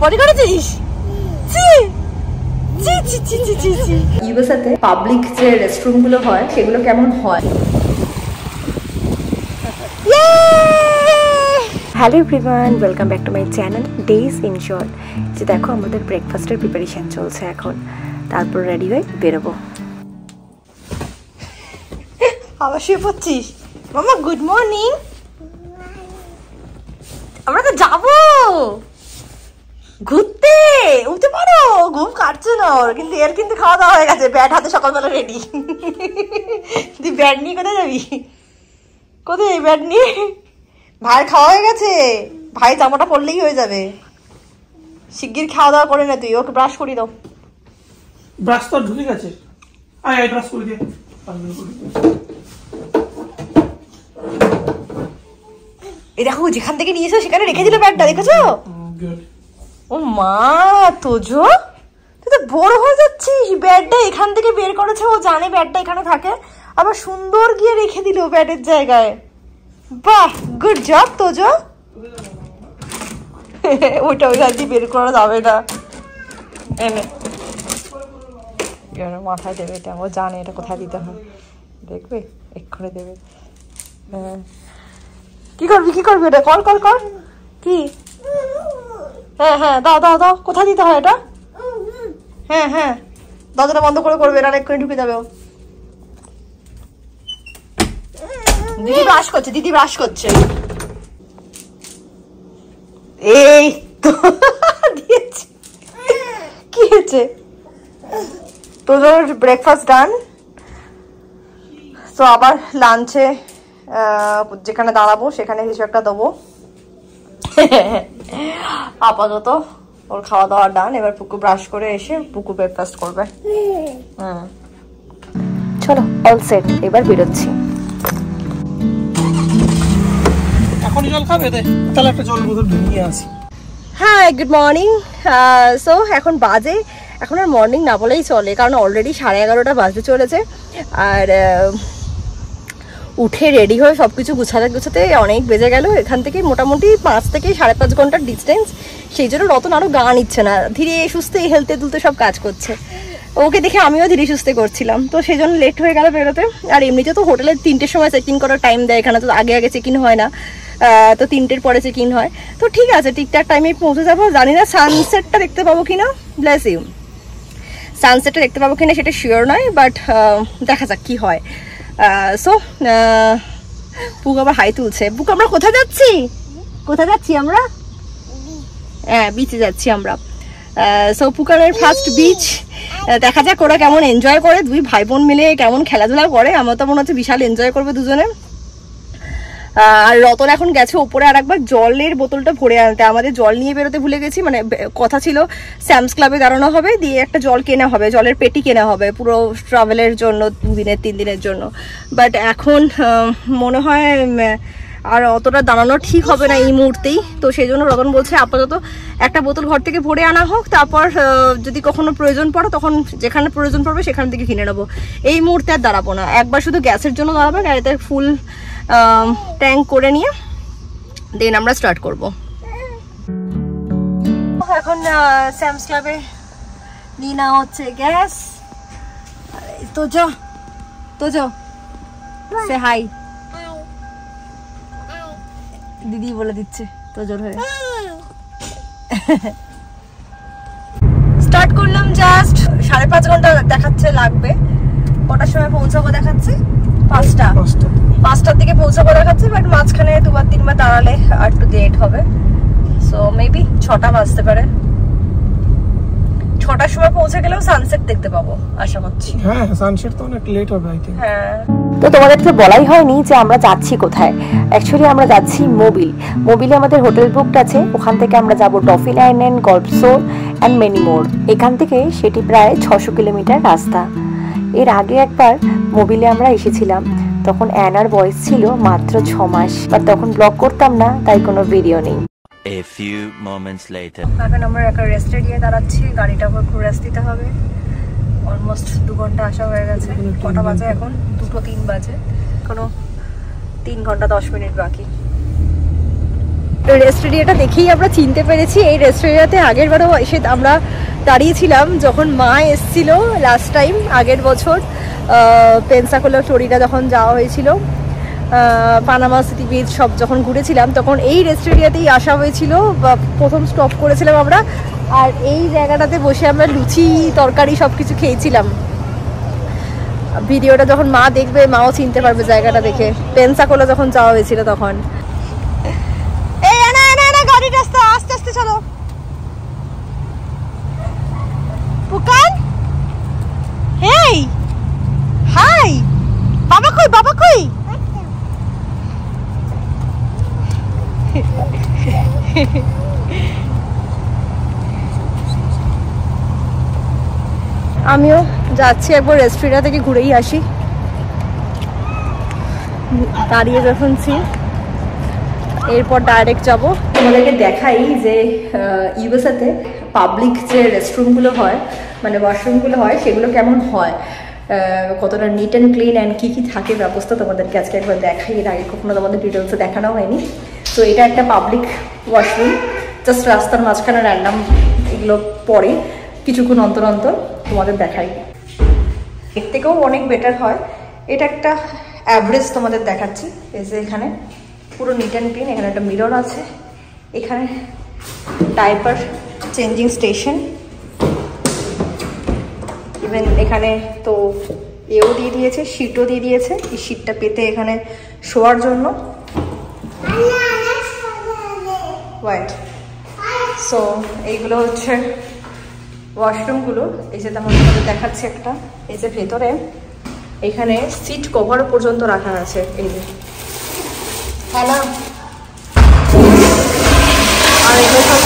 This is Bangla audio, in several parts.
পটি করেছিস? ইউএসএতে পাবলিক যে রেস্টরুম গুলো হয় সেগুলো কেমন হয়? Hello everyone, welcome back to my channel days in short. যে দেখো আমাদের ব্রেকফাস্টের প্রিপারেশন চলছে এখন, তারপর রেডি হয়ে বেরোবো। আবার শুয়ে পড়ছিস? মামা গুড মর্নিং। আমরা তো যাবো ঘুরতে, উঠতে পারো, ঘুম কাটছে না ওর, কিন্তু এর কিন্তু খাওয়া দাওয়া হয়ে গেছে, ব্যাট হাতে সকালবেলা রেডি। তুই ব্যাট নিয়ে কোথায় যাবি? কোথায় ব্যাট নিয়ে? ভাই খাওয়া হয়ে গেছে, ভাই জামাটা পরলেই হয়ে যাবে। শিগগির খাওয়া দাওয়া করে না, তুই ওকে ব্রাশ করি দাও। ব্রাশ তো ঢুকে গেছে, আয় আয় ব্রাশ করে দে। এই দেখো যেখান থেকে নিয়েছো সেখানে রেখে দিল ব্যাটটা, দেখেছো? ও মা, তোজো তুই তো বড় হয়ে যাচ্ছিস। ব্যাটটা এখান থেকে বের করেছে, ও জানে ব্যাটটা এখানে থাকে, আবার সুন্দর গিয়ে রেখে দিল ব্যাটের জায়গায়। বাহ, গুড জব তোজো। ওইটা ওই হাত দিয়ে বের করা যাবে না, এনে মাথায় দেবে, এটা ও জানে এটা কোথায় দিতে হয়, দেখবে এক্ষুনি দেবে। হ্যাঁ, কি করবি কি করবি? এটা কর কর কর। কি? হ্যাঁ হ্যাঁ, দাও দাও দাও। কোথায় দিতে হয় এটা? হ্যাঁ হ্যাঁ, দরজাটা বন্ধ করে করবে, এটা এক্ষুনি ঢুকে যাবে। দিদি ব্রাশ করছে, দিদি ব্রাশ করছে। এই তো দিয়েছে। কি হয়েছে? তোর ব্রেকফাস্ট ডান, তো আবার লাঞ্চে যেখানে দাঁড়াবো সেখানে কিছু একটা দেবো। আপাতত ওর খাওয়া দাওয়া ডান, এবার পুকু ব্রাশ করে এসে পুকু ব্রেকফাস্ট করবে। চলো অল সেট, এবার বেরোচ্ছি। এখনই জল খাবে? তাহলে একটা জল বোতল নিয়ে আসি। হ্যাঁ, গুড মর্নিং। সো এখন বাজে, এখন আর মর্নিং না বলেই চলে, কারণ অলরেডি 11:30 বাজতে চলেছে। আর উঠে রেডি হয়ে সব কিছু গুছাতে অনেক বেজে গেল। এখান থেকে মোটামুটি 5 থেকে 5.5 ঘন্টার ডিস্টেন্স, সেই জন্য রতন আরও গা নিচ্ছে না, ধীরে সুস্থে হেলতে তুলতে সব কাজ করছে। ওকে দেখে আমিও ধীরে সুস্থে করছিলাম, তো সেই জন্য লেট হয়ে গেল বেরোতে। আর এমনিতে তো হোটেলে 3টের সময় চেক ইন করার টাইম দেয়, এখানে তো আগে আগে চেক ইন হয় না, তো 3টের পরে চেক ইন হয়। তো ঠিক আছে, ঠিকঠাক টাইমে পৌঁছে যাবো। জানি না সানসেটটা দেখতে পাবো কিনা, ব্লেস ইউ। সানসেটটা দেখতে পাবো কিনা সেটা শিওর নয়, বাট দেখা যাক কি হয়। সো বুক আবার হাই তুলছে। বুক, আমরা কোথায় যাচ্ছি? কোথায় যাচ্ছি আমরা? হ্যাঁ, বিচে যাচ্ছি আমরা। সো পুকারের ফার্স্ট বিচ, দেখা যাক ওরা কেমন এনজয় করে, দুই ভাই বোন মিলে কেমন খেলাধুলা করে। আমার তো মনে হচ্ছে বিশাল এনজয় করবে দুজনে। আর রতন এখন গেছে ওপরে আর একবার জলের বোতলটা ভরে আনতে। আমাদের জল নিয়ে বেরোতে ভুলে গেছি, মানে কথা ছিল স্যামস ক্লাবে দাঁড়ানো হবে, দিয়ে একটা জল কেনা হবে, জলের পেটি কেনা হবে পুরো ট্রাভেলের জন্য, 2 দিনের 3 দিনের জন্য। বাট এখন মনে হয় আর অতটা দাঁড়ানো ঠিক হবে না এই মুহূর্তেই, তো সেই জন্য রতন বলছে আপাতত একটা বোতল ঘর থেকে ভরে আনা হোক, তারপর যদি কখনো প্রয়োজন পড়ে তখন যেখানে প্রয়োজন পড়বে সেখান থেকে কিনে নেবো। এই মুহূর্তে আর দাঁড়াবো না, একবার শুধু গ্যাসের জন্য দাঁড়াবো, গাড়িতে ফুল ট্যাঙ্ক করে নিয়ে দেন আমরা স্টার্ট করব। এখন স্যামস ক্লাবে নিয়ে নেওয়া হচ্ছে গ্যাস। তোজো সে হাই, দিদি বলে দিচ্ছে তোজোর হয়ে। স্টার্ট করলাম, জাস্ট 5.5 ঘন্টা দেখাচ্ছে লাগবে। কটার সময় পৌঁছাবো দেখাচ্ছে? 5টার দিকে পৌঁছাবো দেখাচ্ছে, বাট মাঝখানে 2-3বার দাঁড়ালে আর একটু লেট হবে। সো মেবি 6টা বাজতে পারে। 6টার সময় পৌঁছে গেলেও সানসেট দেখতে পাবো আশা করছি। হ্যাঁ, সানসেট তো অনেক লেট হবে আই থিংক। হ্যাঁ, তো তোমাদের তো বলাই হয়নি যে আমরা যাচ্ছি কোথায়। অ্যাকচুয়ালি আমরা যাচ্ছি মোবিলে আমাদের হোটেল বুকড আছে। ওখান থেকে আমরা যাব dolphin island, golf zone and many more. এখান থেকে সেটি প্রায় 600 কিলোমিটার রাস্তা। এর আগে একবার মোবিলে আমরা এসেছিলাম, তখন অ্যানার বয়স ছিল মাত্র 6 মাস, বাট তখন ব্লগ করতাম না, তাই কোনো ভিডিও নেই। A few moments later. এখন আমরা একটা রেস্ট এরিয়ায় দাঁড়াচ্ছি, গাড়িটা আবার ঘুরে রেস্ট দিতে হবে। অলমোস্ট 2 ঘন্টা আসা হয়ে গেছে। কটা বাজে এখন? 2:03 বাজে, এখনো 3 ঘন্টা 10 মিনিট বাকি। রেস্ট এরিয়াটা দেখেই আমরা চিনতে পেরেছি। এই রেস্ট এরিয়াতে আগের বারও এসে আমরা দাঁড়িয়েছিলাম যখন মা এসেছিল লাস্ট টাইম আগের বছর, পেনসাকোলা ফ্লোরিডা যখন যাওয়া হয়েছিল, পানামা সিটি বিচ সব যখন ঘুরেছিলাম তখন এই রেস্ট এরিয়াতেই আসা হয়েছিল বা প্রথম স্টপ করেছিলাম আমরা। আর এই জায়গাটাতে বসে আমরা লুচি তরকারি সব কিছু খেয়েছিলাম। ভিডিওটা যখন মা দেখবে মাও চিনতে পারবে জায়গাটা দেখে, পেনসাকোলা যখন যাওয়া হয়েছিল তখন। এই না গাড়ির রাস্তা, আস্তে আস্তে চলো। পুকান, হেই হাই, বাবা কই, বাবা কই? আমিও যাচ্ছি একবার রেস্টুরেন্ট থেকে ঘুরেই আসি। দাঁড়িয়ে যখনছি এরপর ডাইরেক্ট যাব। তোমাদেরকে দেখাই যে ইউএসএতে পাবলিক যে রেস্টরুমগুলো হয়, মানে ওয়াশরুমগুলো হয়, সেগুলো কেমন হয়, কতটা নিট অ্যান্ড ক্লিন অ্যান্ড কী কী থাকে ব্যবস্থা তোমাদেরকে আজকে একবার দেখাই। এর আগে কখনো তোমাদের ডিটেলসে দেখানো হয়নি। তো এটা একটা পাবলিক ওয়াশরুম, জাস্ট রাস্তার মাঝখানে র্যান্ডাম এগুলো পরে কিছুক্ষণ অন্তর অন্তর তোমাদের দেখাই। এর থেকেও অনেক বেটার হয়। এটা একটা অ্যাভারেজ তোমাদের দেখাচ্ছি। এই যে এখানে পুরো নিট অ্যান্ড ক্লিন, এখানে একটা মিরর আছে, এখানে ডাইপার চেঞ্জিং স্টেশন, ইভেন এখানে তো এও দিয়ে দিয়েছে, শীটও দিয়ে দিয়েছে। এই শীটটা পেতে এখানে শোয়ার জন্য হোয়াইট। সো এইগুলো হচ্ছে ওয়াশরুমগুলো। এই যে তেমন দেখাচ্ছে একটা, এই যে ভেতরে এখানে সিট কভার পর্যন্ত রাখা আছে। এই যে হ্যাঁ না, আর এগুলো সব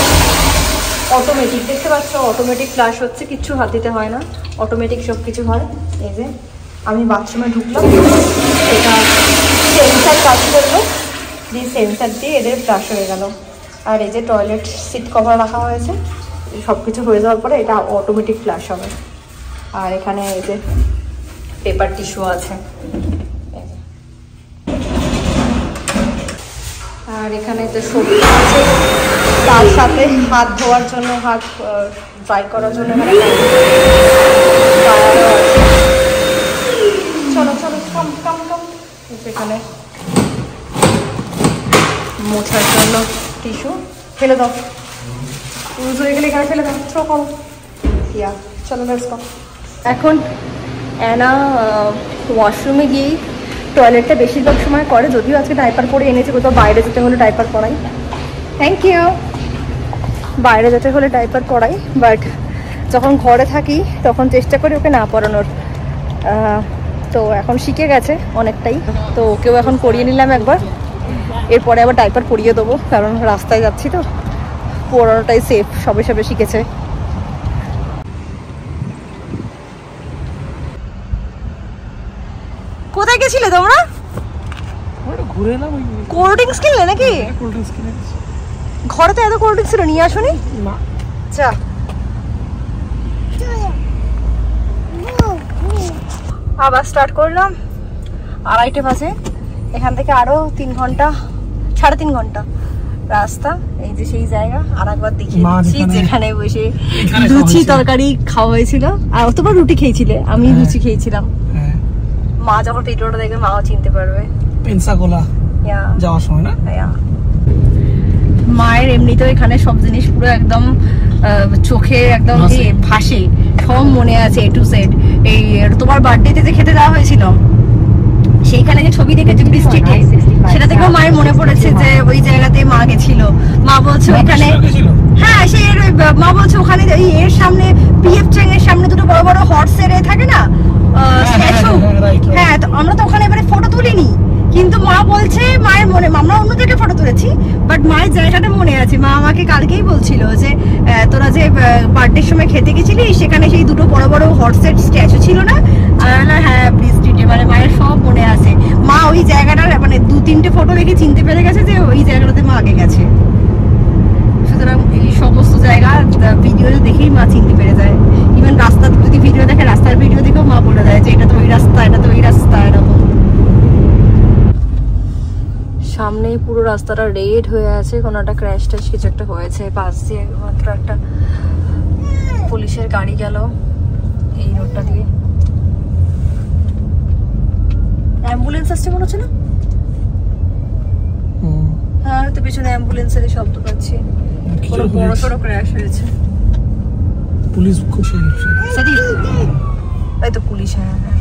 অটোমেটিক, দেখতে পাচ্ছ অটোমেটিক ফ্ল্যাশ হচ্ছে, কিচ্ছু হাত দিতে হয় না, অটোমেটিক সব কিছু হয়। এই যে আমি বাথরুমে ঢুকলাম, এটা সেন্সার কাজ করলো, দিয়ে সেন্সার দিয়ে এদের ফ্ল্যাশ হয়ে গেল। আর এই যে টয়লেট সিট কভার রাখা হয়েছে, সব কিছু হয়ে যাওয়ার পরে এটা অটোমেটিক ফ্ল্যাশ হবে। আর এখানে এই যে পেপার টিস্যু আছে, আর এখানে যে সবজি আছে, তার সাথে হাত ধোয়ার জন্য, হাত ড্রাই করার জন্য চলো চলো কম কম কম। এখানে মোছার জন্য টিস্যু, ফেলে দাও, ইউজ হয়ে গেলে এখানে ফেলে দাও, থ্রো করো। ইয়া চলো লেটস গো। এখন অ্যানা ওয়াশরুমে গিয়েই টয়লেটটা বেশিরভাগ সময় করে, যদিও আজকে ডাইপার পরে এনেছে, কোথাও বাইরে যেতে হলে ডাইপার পরাই। Thank you. বাইরে যেতে হলে ডাইপার পরাই, বাট যখন ঘরে থাকি তখন চেষ্টা করি ওকে না পরানোর। তো এখন শিখে গেছে অনেকটাই, তো ওকেও এখন পরিয়ে নিলাম একবার, এরপরে আবার ডাইপার পরিয়ে দেবো, কারণ রাস্তায় যাচ্ছি তো, পরানোটাই সেফ, সবে সবে শিখেছে। কোথায় গেছিলে তোমরা? ঘুরে এলাম। কোল্ড ড্রিঙ্কস কিনলে নাকি? কোল্ড ড্রিঙ্কস কিনে ঘরে তো এত কোল্ড ড্রিঙ্কস ছিল, নিয়ে আসোনি? না। আচ্ছা আবার স্টার্ট করলাম 2:30 বাজে। এখান থেকে আরো 3 ঘন্টা, 3.5 ঘন্টা রাস্তা। এই যে সেই জায়গা, আর একবার দেখিয়ে দিচ্ছি যেখানে বসে লুচি তরকারি খাওয়া হয়েছিল। আর তোমরা রুটি খেয়েছিলে, আমি লুচি খেয়েছিলাম। মা যখন ভিডিওটা দেখবে মাও চিনতে পারবে। পেনসাকোলা যাওয়ার সময় না? মায়ের এমনিতেও এখানে সব জিনিস পুরো একদম চোখে একদম ভাসে, সব মনে আছে এ টু জেড। এই তোমার বার্থডেতে যে খেতে দেওয়া হয়েছিল, সেইখানে যে ছবি দেখেছি বৃষ্টিতে, সেটা থেকেও মায়ের মনে পড়েছে যে ওই জায়গাতে মা গেছিল। মা বলছে ওইখানে, হ্যাঁ সে মা বলছে ওখানে এর সামনে পিএফ চ্যাং এর সামনে দুটো বড় বড় হর্সের থাকে না স্ট্যাচু, হ্যাঁ তো আমরা তো ওখানে এবারে ফটো তুলিনি, কিন্তু মা বলছে মায়ের মনে, আমরা অন্য জায়গায় ফটো তুলেছি বাট মায়ের জায়গাটা মনে আছে। মা আমাকে কালকেই বলছিল যে তোরা যে বার্থডের সময় খেতে গেছিলি সেখানে সেই দুটো বড় বড় হর্সের স্ট্যাচু ছিল না? হ্যাঁ ব্রিজ স্ট্রিটে, মানে মায়ের সব মনে আছে। মা ওই জায়গাটার মানে 2-3টে ফটো দেখে চিনতে পেরে গেছে যে ওই জায়গাটাতে মা আগে গেছে। সুতরাং এই সমস্ত জায়গা ভিডিও দেখেই মা চিনতে পেরে যায়। ইভেন রাস্তার যদি ভিডিও দেখে, রাস্তার ভিডিও দেখেও মা বলে দেয় যে এটা তো ওই রাস্তা, এটা তো ওই রাস্তা, এরকম। সামনেই পুরো রাস্তাটা রেড হয়ে আছে, কোনো একটা ক্র্যাশ ট্যাশ কিছু একটা হয়েছে। পাশ দিয়ে মাত্র একটা পুলিশের গাড়ি গেল এই রোডটা দিয়ে। অ্যাম্বুলেন্স আসছে মনে হচ্ছে না? হ্যাঁ তো পেছনে অ্যাম্বুলেন্সের শব্দ পাচ্ছি। কোনো বড় সড়ো ক্র্যাশ হয়েছে। পুলিশ খুব সেদিক এই তো পুলিশ। হ্যাঁ হ্যাঁ,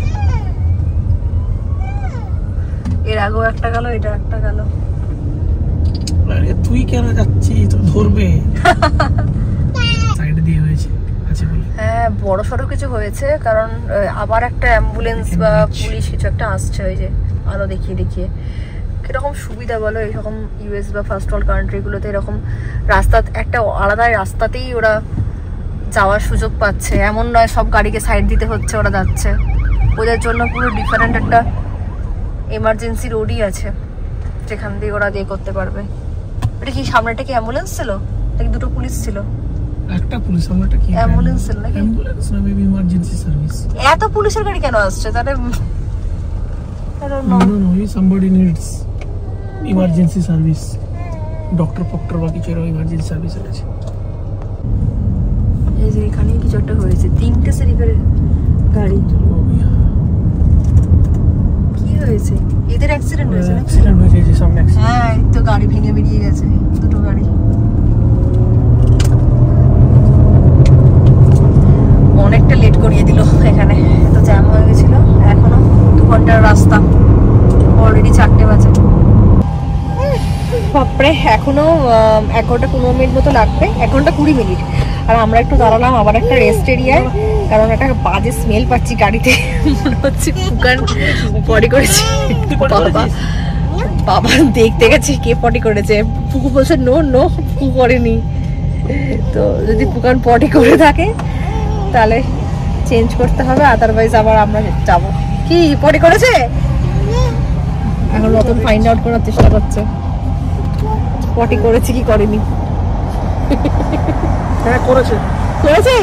এর আগেও একটা গেল, এটা একটা গেল। আরে তুই কেন যাচ্ছিস? তো ধরবে। সাইড দিয়ে হয়েছে আছে বলে। হ্যাঁ বড় সড়ো কিছু হয়েছে, কারণ আবার একটা অ্যাম্বুলেন্স বা পুলিশ কিছু একটা আসছে। ওই যে আলো দেখিয়ে দেখিয়ে কিরকম সুবিধা বলো এরকম ইউএস বা ফার্স্ট ওয়ার্ল্ড কান্ট্রিগুলোতে। এরকম রাস্তা একটা আলাদা রাস্তাতেই ওরা যাওয়ার সুযোগ পাচ্ছে, এমন নয় সব গাড়িকে সাইড দিতে হচ্ছে ওরা যাচ্ছে। ওদের জন্য পুরো ডিফারেন্ট একটা এমার্জেন্সি রোডই আছে যেখান দিয়ে ওরা দিয়ে করতে পারবে। এটা কি সামনেটা কি অ্যাম্বুলেন্স ছিল নাকি দুটো পুলিশ ছিল? একটা পুলিশ, সামনেটা কি অ্যাম্বুলেন্স ছিল নাকি? অ্যাম্বুলেন্স না, মেবি ইমার্জেন্সি সার্ভিস। এত পুলিশের গাড়ি কেন আসছে তাহলে? I don't know. No, somebody needs emergency service. Doctor বা কিছু ইমার্জেন্সি সার্ভিস আছে। এই যে এখানে কিছু একটা হয়েছে, তিনটে সেরিফের গাড়ি। কি হয়েছে? এদের অ্যাক্সিডেন্ট হয়েছে নাকি? অ্যাক্সিডেন্ট হয়েছে যে সামনে অ্যাক্সিডেন্ট। হ্যাঁ এই তো গাড়ি ভেঙে বেরিয়ে গেছে দুটো গাড়ি। অনেকটা লেট করিয়ে দিল এখানে, তো জ্যাম হয়ে গেছিল। এখনো 2 ঘন্টার রাস্তা, অলরেডি 4টে বাজে। বাপরে এখনো 1 ঘন্টা 15 মিনিট মতো লাগবে, 1 ঘন্টা 20 মিনিট। আর আমরা একটু দাঁড়ালাম আবার একটা রেস্ট এরিয়ায়, কারণ একটা বাজে স্মেল পাচ্ছি গাড়িতে। মনে হচ্ছে পুকান পটি করেছে। বাবা দেখতে গেছি কে পটি করেছে। পুকু বলছে নো নো পুকু করেনি। তো যদি পুকান পটি করে থাকে তাহলে চেঞ্জ করতে হবে, আদারওয়াইজ আবার আমরা যাব। কি পটি করেছে? এখন নতুন ফাইন্ড আউট করার চেষ্টা করছে পটি করেছে কি করেনি। হ্যাঁ করেছে করেছে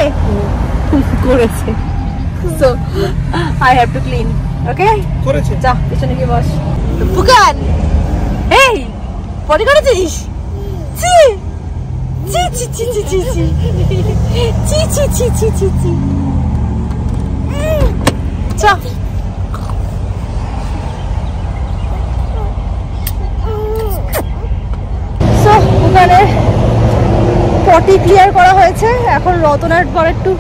করেছে। So I have to clean. Okay করেছে। যা পিছনে গিয়ে বস। পুকান এই পটি করেছিস? ছি ছি ছি ছি ছি ছি ছি ছি ছি ছি ছি ছি ছি। চা সো ওখানে পটি ক্লিয়ার করা হয়েছে। এখন রতনার পর একটু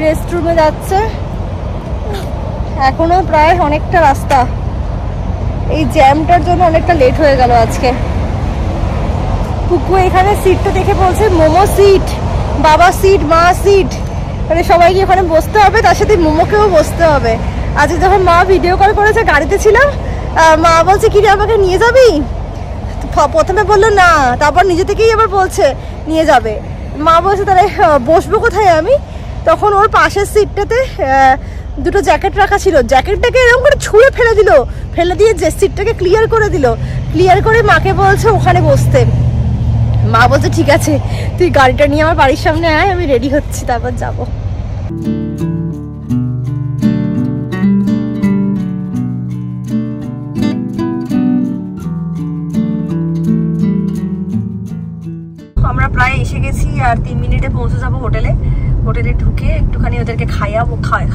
রেস্ট রুমে যাচ্ছে। এখনো প্রায় অনেকটা রাস্তা, এই জ্যামটার জন্য অনেকটা লেট হয়ে গেল আজকে। পুকু এখানে সিটটা দেখে বলছে মোমো সিট, বাবা সিট, মা সিট, মানে সবাইকে ওখানে বসতে হবে, তার সাথে মোমোকেও বসতে হবে। আজকে যখন মা ভিডিও কল করেছে গাড়িতে ছিলাম, মা বলছে কি রে আমাকে নিয়ে যাবি? প্রথমে বললো না, তারপর নিজে থেকেই আবার বলছে নিয়ে যাবে। মা বলছে তাহলে বসবো কোথায় আমি? তখন ওর পাশের সিটটাতে দুটো জ্যাকেট রাখা ছিল, জ্যাকেটটাকে এরকম করে ছুঁড়ে ফেলে দিল, ফেলে দিয়ে যে সিটটাকে ক্লিয়ার করে দিল। ক্লিয়ার করে মাকে বলছে ওখানে বসতে। মা বলছে ঠিক আছে তুই গাড়িটা নিয়ে আমার বাড়ির সামনে আয়, আমি রেডি হচ্ছি তারপর যাবো। আমরা প্রায় এসে গেছি, আর 3 মিনিটে পৌঁছে যাবো হোটেলে। হোটেলে ঢুকে একটুখানি ওদেরকে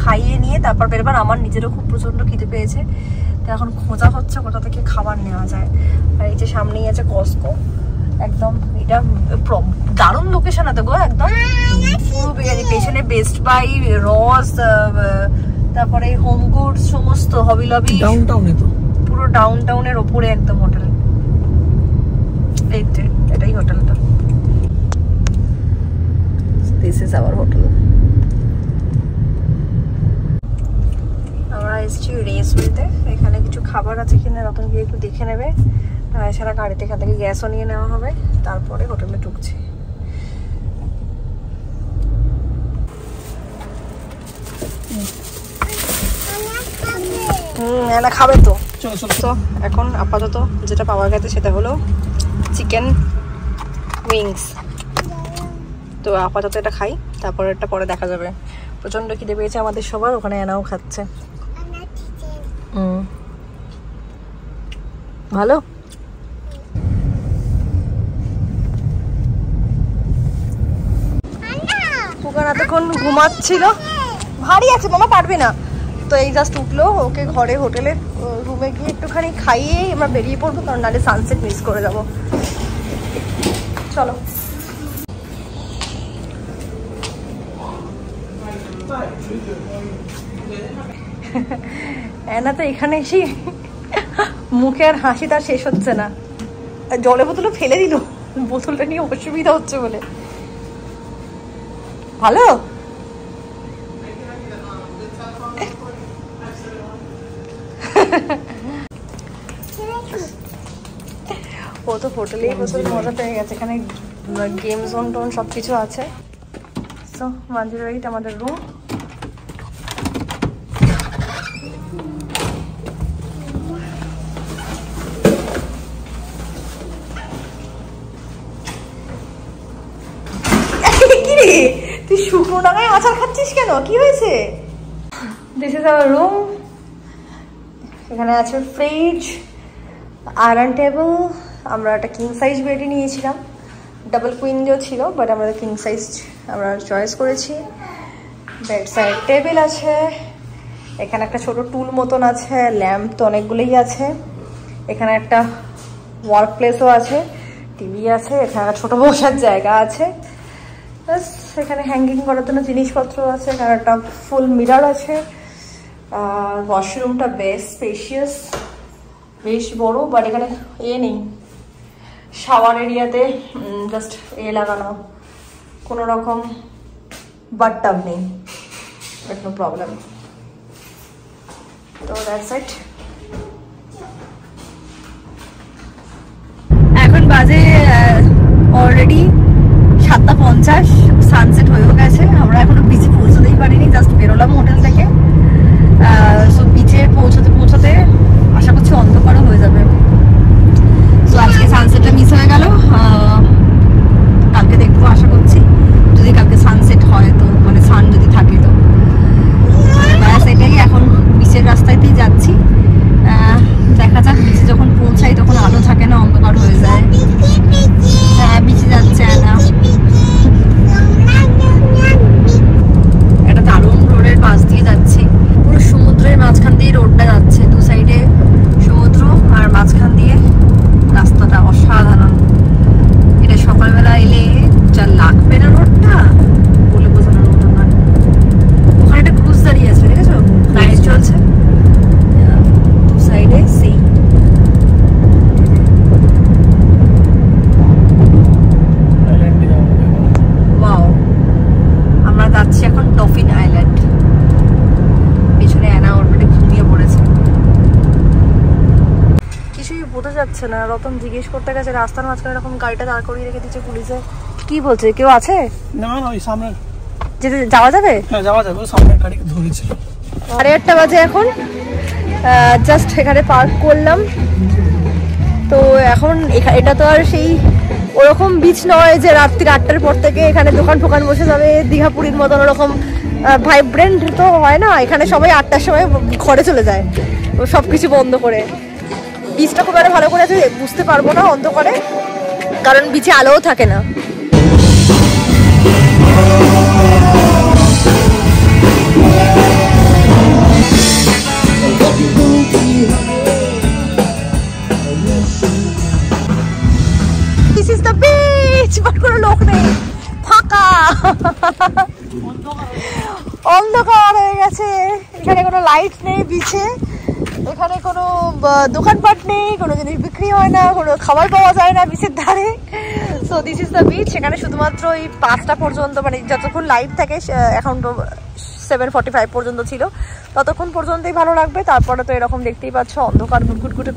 খাইয়ে নিয়ে তারপর বেরোবার। আমার নিজেরও খুব প্রচন্ড খিদে পেয়েছে, তো এখন খোঁজা হচ্ছে কোথা থেকে খাবার নেওয়া যায়। আর এই যে সামনেই আছে কস্কো, একদম এটা দারুণ লোকেশন আছে গো, একদম পুরো পেছনে বেস্ট বাই, রস, তারপরে হোম গুডস, সমস্ত হবি লবি, ডাউনটাউনে তো পুরো ডাউনটাউনের ওপরে একদম হোটেল। এটাই হোটেলটা, দিস ইজ আওয়ার হোটেল। আমরা এসেছি রেসওয়েতে, এখানে কিছু খাবার আছে কিনা রতন গিয়ে একটু দেখে নেবে। এছাড়া গাড়িতে এখান থেকে গ্যাসও নিয়ে নেওয়া হবে, তারপরে হোটেলে ঢুকছি। এনা খাবে তো। তো এখন আপাতত যেটা পাওয়া গেছে সেটা হলো চিকেন উইংস। তো আপাতত এটা খাই, তারপর এটা পরে দেখা যাবে। প্রচন্ড খিদে পেয়েছে আমাদের সবার, ওখানে এনাও খাচ্ছে। ভালো ফুকান এতক্ষণ ঘুমাচ্ছিল, ভারী আছে মামা পারবে না, তো এই জাস্ট উঠলো, ওকে ঘরে হোটেলে রুমে গিয়ে একটুখানি খাইয়েই আমরা বেরিয়ে পড়বো, কারণ নাহলে সানসেট মিস করে যাবো। চলো। এনা তো এখানে এসে মুখে আর হাসি তার শেষ হচ্ছে না, জলের বোতলও ফেলে দিল, বোতলটা নিয়ে অসুবিধা হচ্ছে বলে। ভালো ও তো হোটেলেই বসে মজা পেয়ে গেছে, এখানে গেম জোন টোন সবকিছু আছে। সো মাঞ্জুর এইট আমাদের রুম। তুই শুকনো ডাঙায় আচার খাচ্ছিস কেন, কি হয়েছে? This is our room. এখানে আছে ফ্রিজ, আয়রন টেবিল। আমরা একটা কিং সাইজ বেডে নিয়েছিলাম, ডাবল কুইন দিয়েও ছিল, বাট আমরা কিং সাইজ আমরা চয়েস করেছি। বেড সাইড টেবিল আছে, এখানে একটা ছোট টুল মতন আছে, ল্যাম্প তো অনেকগুলোই আছে, এখানে একটা ওয়ার্ক প্লেসও আছে, টিভি আছে, এখানে ছোট বসার জায়গা আছে, প্লাস এখানে হ্যাঙ্গিং করার জন্য জিনিসপত্র আছে, এখানে একটা ফুল মিরর আছে। ওয়াশরুমটা বেশ স্পেশিয়াস, বেশ বড়, বাট এখানে নেই শাওয়ার এরিয়াতে, জাস্ট লাগানো, কোনো রকম বাথটাব নেই, বাট নো প্রবলেম। তো দ্যাটস ইট। এখন বাজে অলরেডি 7:50, সানসেট হয়েও গেছে, আমরা এখনো বিচে পৌঁছতেই পারিনি, জাস্ট বেরোলাম হোটেল থেকে। সো বিচে পৌঁছতে আশা করছি অন্ধকারও হয়ে যাবে। সো আজকে সানসেটটা মিস হয়ে গেল, কালকে দেখবো আশা করছি, যদি কালকে সানসেট হয় তো, মানে সান যদি থাকে তো। ব্যাস এটাই, এখন বিচের রাস্তাতেই যাচ্ছি, দেখা যাক বিচে যখন পৌঁছাই তখন আলো থাকে না, অন্ধকার হয়ে যায়। হ্যাঁ বিচে যাচ্ছে না, একটা দারুণ রোডের পাশ দিয়ে যাচ্ছি, পুরো সমুদ্রের মাঝখান দিয়ে রোডটা যাচ্ছে, দু সাইডে সমুদ্র আর মাঝখান দিয়ে রাস্তাটা অসাধারণ। এটা সকালবেলা এলে যা লাগবে না রোডটা, বলে বোঝানোর মতো না। ওখানে একটা ক্রুজ দাঁড়িয়ে আছে, দেখেছো, লাইট চলছে দু সাইডে, সেই ওয়াও। আমরা যাচ্ছি এখন ডলফিন আইল্যান্ড, পিছনে অ্যানা অলরেডি ঘুমিয়ে পড়েছে। কিছুই বোঝা যাচ্ছে না, রতন জিজ্ঞেস করতে গেছে, রাস্তার মাঝখানে এরকম গাড়িটা দাঁড় করিয়ে রেখে দিচ্ছে পুলিশে। কি বলছে, কেউ আছে? না না, ওই সামনে যেতে যাওয়া যাবে? হ্যাঁ যাওয়া যাবে, ওই সামনে গাড়ি ধরেছিল। 8:30 বাজে এখন, জাস্ট এখানে পার্ক করলাম। তো এখন এটা তো আর সেই ওরকম বিচ নয় যে রাত্রি 8টার পর থেকে এখানে দোকান ফোকান বসে যাবে, দীঘা পুরীর মতন ওরকম ভাইব্রেন্ট তো হয় না। এখানে সবাই 8টার সময় ঘরে চলে যায়, সব কিছু বন্ধ করে। বিচটা খুব একটা ভালো করে আছে বুঝতে পারবো না অন্ধকারে, কারণ বিচে আলোও থাকে না। This is the beach, but কোনো লোক নেই, ফাঁকা, অন্ধকার হয়ে গেছে। এখানে কোনো লাইট নেই বিচে, এখানে কোনো দোকানপাট নেই, কোনো জিনিস বিক্রি হয় না, কোনো খাবার পাওয়া যায় না বিচের ধারে। So this is the beach. এখানে শুধুমাত্র এই 5টা পর্যন্ত, মানে যতক্ষণ লাইট থাকে, এখন তো 7:45 পর্যন্ত ছিল, ততক্ষণ পর্যন্তই ভালো লাগবে। তারপরে তো এরকম দেখতেই পাচ্ছ, অন্ধকার গুটগুট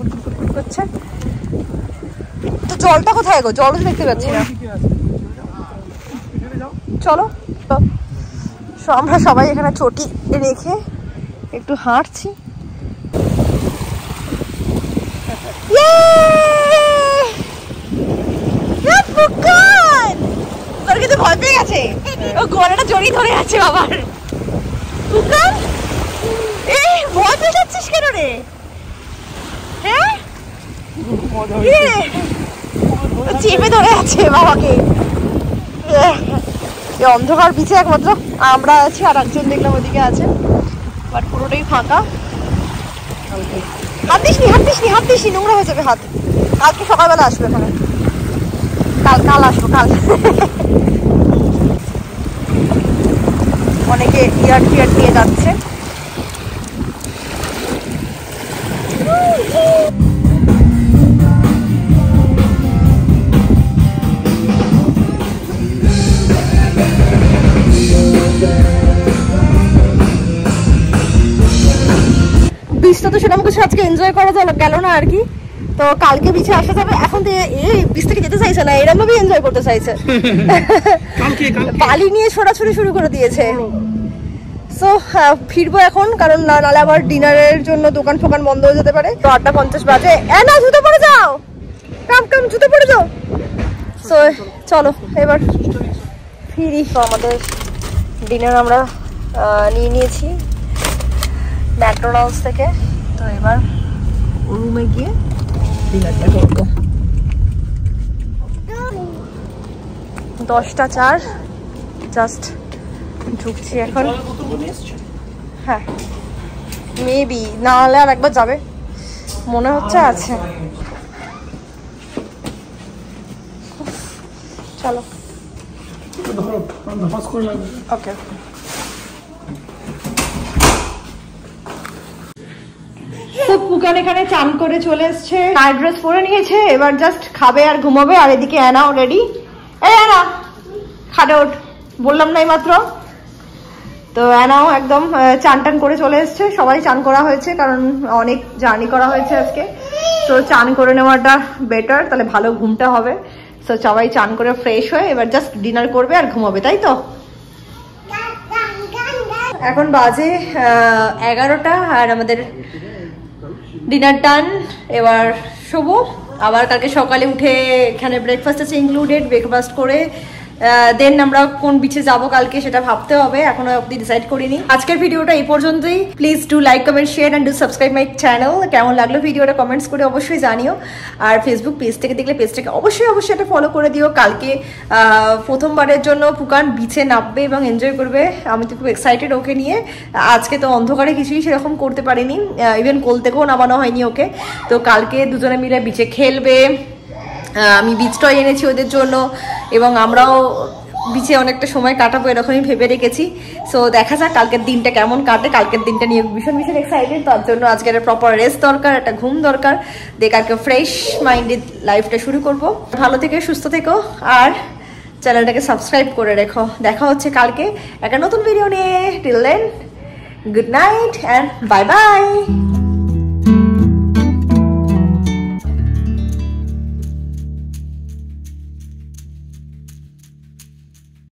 করছে। তো জলটা কোথায় গো? জলও দেখতে পাচ্ছি না। চলো, আমরা সবাই এখানে চটি রেখে একটু হাঁটছি। তোর কিন্তু ভয় পেয়ে গেছে, ও গলাটা জড়িয়ে ধরে আছে বাবার। ভয় পেয়ে যাচ্ছিস কেন রে? হ্যাঁ চেপে ধরে আছে বাবাকে। এই অন্ধকার বিচে একমাত্র আমরা আছি, আর একজন দেখলাম ওদিকে আছে, বাট পুরোটাই ফাঁকা। হাত দিসনি, হাত দিসনি, হাত দিসনি, নোংরা হয়ে যাবে হাত। কালকে সকালবেলা আসবে এখানে, কাল আসবো কাল। অনেকে ইয়ার টিয়ার নিয়ে যাচ্ছে। বিচটা তো সেরকম কিছু আজকে এনজয় করা গেল না আর কি, তো কালকে বিচে আসা যাবে। এখন তো এই বিচ থেকে যেতে চাইছে না, এরকম ভাবে এনজয় করতে চাইছে। বালি নিয়ে ছোড়াছুড়ি শুরু করে দিয়েছে। সো ফিরবো এখন, কারণ নাহলে আবার ডিনারের জন্য দোকান ফোকান বন্ধ হয়ে যেতে পারে। তো 8:50 বাজে। না, জুতো পরে যাও, কাম জুতো পরে যাও। সো চলো এবার ফিরি। তো আমাদের ডিনার আমরা নিয়ে নিয়েছি ম্যাকডোনাল্ডস থেকে। তো এবার রুমে গিয়ে ডিনারটা করবো। 10:04 জাস্ট ঢুকছি এখন। হ্যাঁ মেবি, না হলে আর একবার যাবে মনে হচ্ছে আছে। চলো ওকে। তো পুকান এখানে চান করে চলে এসছে, নাইট ড্রেস পরে নিয়েছে, এবার জাস্ট খাবে আর ঘুমাবে। আর এদিকে অ্যানাও রেডি। এই অ্যানা খাটে ওঠ, বললাম না মাত্র। তো অ্যানাও একদম চান টান করে চলে এসছে। সবাই চান করা হয়েছে, কারণ অনেক জার্নি করা হয়েছে আজকে। তো চান করে নেওয়াটা বেটার, তাহলে ভালো ঘুমটা হবে। তো সবাই চান করে ফ্রেশ হয়ে এবার জাস্ট ডিনার করবে আর ঘুমাবে, তাই তো? এখন বাজে 11টা আর আমাদের ডিনার ডান। এবার শোবো। আবার কালকে সকালে উঠে এখানে ব্রেকফাস্ট আছে ইনক্লুডেড, ব্রেকফাস্ট করে দেন আমরা কোন বিচে যাব কালকে সেটা ভাবতে হবে, এখনো অবধি ডিসাইড করিনি। আজকের ভিডিওটা এই পর্যন্তই। Please do like, comment, share and do subscribe my channel. কেমন লাগলো ভিডিওটা কমেন্টস করে অবশ্যই জানিও। আর ফেসবুক পেজ থেকে দেখলে পেজটাকে অবশ্যই এটা ফলো করে দিও। কালকে প্রথমবারের জন্য পুকান বিচে নামবে এবং এনজয় করবে। আমি তো খুব এক্সাইটেড ওকে নিয়ে। আজকে তো অন্ধকারে কিছুই সেরকম করতে পারিনি, ইভেন কোল থেকেও নামানো হয়নি ওকে। তো কালকে দুজনে মিলে বিচে খেলবে। আমি বিচ টয় এনেছি ওদের জন্য, এবং আমরাও বিচে অনেকটা সময় কাটাবো এরকমই ভেবে রেখেছি। সো দেখা যাক কালকের দিনটা কেমন কাটে। কালকের দিনটা নিয়ে ভীষণ এক্সাইটেড। তার জন্য আজকে একটা প্রপার রেস্ট দরকার, একটা ঘুম দরকার। দিয়ে কালকে ফ্রেশ মাইন্ডে লাইফটা শুরু করব। ভালো থেকে সুস্থ থেকো আর চ্যানেলটাকে সাবস্ক্রাইব করে রেখো। দেখা হচ্ছে কালকে একটা নতুন ভিডিও নিয়ে। Till then, good night and bye by.